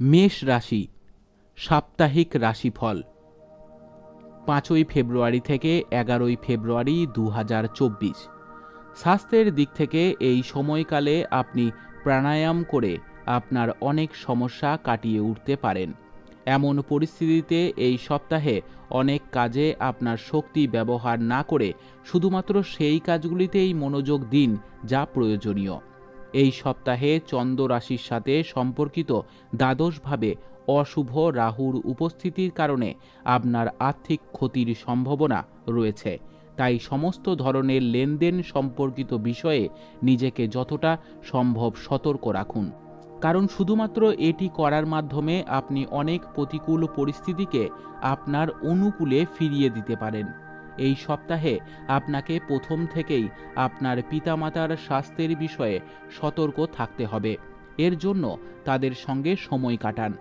মেষ রাশি সাপ্তাহিক রাশিফল 5ই ফেব্রুয়ারি থেকে 11ই ফেব্রুয়ারি 2024। স্বাস্থ্যের দিক থেকে এই সময়কালে আপনি প্রাণায়াম করে আপনার অনেক সমস্যা কাটিয়ে উঠতে পারেন। এমন পরিস্থিতিতে এই সপ্তাহে অনেক কাজে আপনার শক্তি ব্যবহার না করে শুধুমাত্র সেই কাজগুলিতেই মনোযোগ দিন যা প্রয়োজনীয়। এই সপ্তাহে চন্দ্র রাশির সাথে সম্পর্কিত দ্বাদশভাবে অশুভ রাহুর উপস্থিতির কারণে আপনার আর্থিক ক্ষতির সম্ভাবনা রয়েছে। তাই সমস্ত ধরনের লেনদেন সম্পর্কিত বিষয়ে নিজেকে যতটা সম্ভব সতর্ক রাখুন, কারণ শুধুমাত্র এটি করার মাধ্যমে আপনি অনেক প্রতিকূল পরিস্থিতিকে আপনার অনুকূলে ফিরিয়ে দিতে পারেন। এই সপ্তাহে আপনাকে প্রথম থেকেই আপনার পিতামাতার স্বাস্থ্যের বিষয়ে সতর্ক থাকতে হবে। এর জন্য তাদের সঙ্গে সময় কাটান,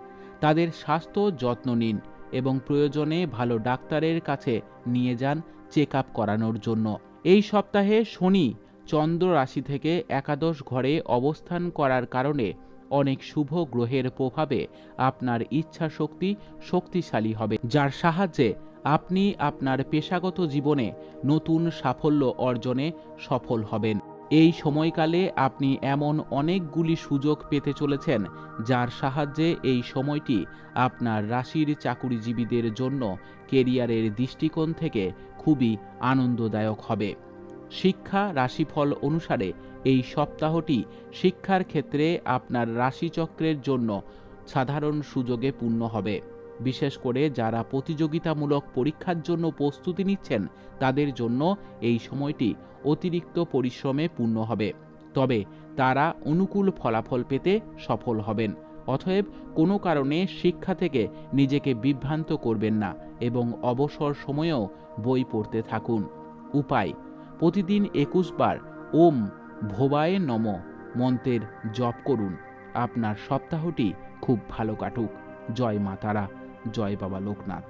তাদের স্বাস্থ্য যত্ন নিন এবং প্রয়োজনে ভালো ডাক্তারের কাছে নিয়ে যান চেক আপ করানোর জন্য। এই সপ্তাহে শনি চন্দ্র রাশি থেকে একাদশ ঘরে অবস্থান করার কারণে অনেক শুভ গ্রহের প্রভাবে আপনার ইচ্ছা শক্তি শক্তিশালী হবে, যার সাহায্যে আপনি আপনার পেশাগত জীবনে নতুন সাফল্য অর্জনে সফল হবেন। এই সময়কালে আপনি এমন অনেকগুলি সুযোগ পেতে চলেছেন, যার সাহায্যে এই সময়টি আপনার রাশির চাকুরিজীবীদের জন্য কেরিয়ারের দৃষ্টিকোণ থেকে খুবই আনন্দদায়ক হবে। শিক্ষা রাশিফল অনুসারে এই সপ্তাহটি শিক্ষার ক্ষেত্রে আপনার রাশিচক্রের জন্য সাধারণ সুযোগে পূর্ণ হবে। বিশেষ করে যারা প্রতিযোগিতামূলক পরীক্ষার জন্য প্রস্তুতি নিচ্ছেন তাদের জন্য এই সময়টি অতিরিক্ত পরিশ্রমে পূর্ণ হবে, তবে তারা অনুকূল ফলাফল পেতে সফল হবেন। অতএব কোনো কারণে শিক্ষা থেকে নিজেকে বিভ্রান্ত করবেন না এবং অবসর সময়েও বই পড়তে থাকুন। উপায়: প্রতিদিন 21 বার ওম ভোবায় নম মন্ত্রের জপ করুন। আপনার সপ্তাহটি খুব ভালো কাটুক। জয় মা তারা, জয় বাবা লোকনাথ।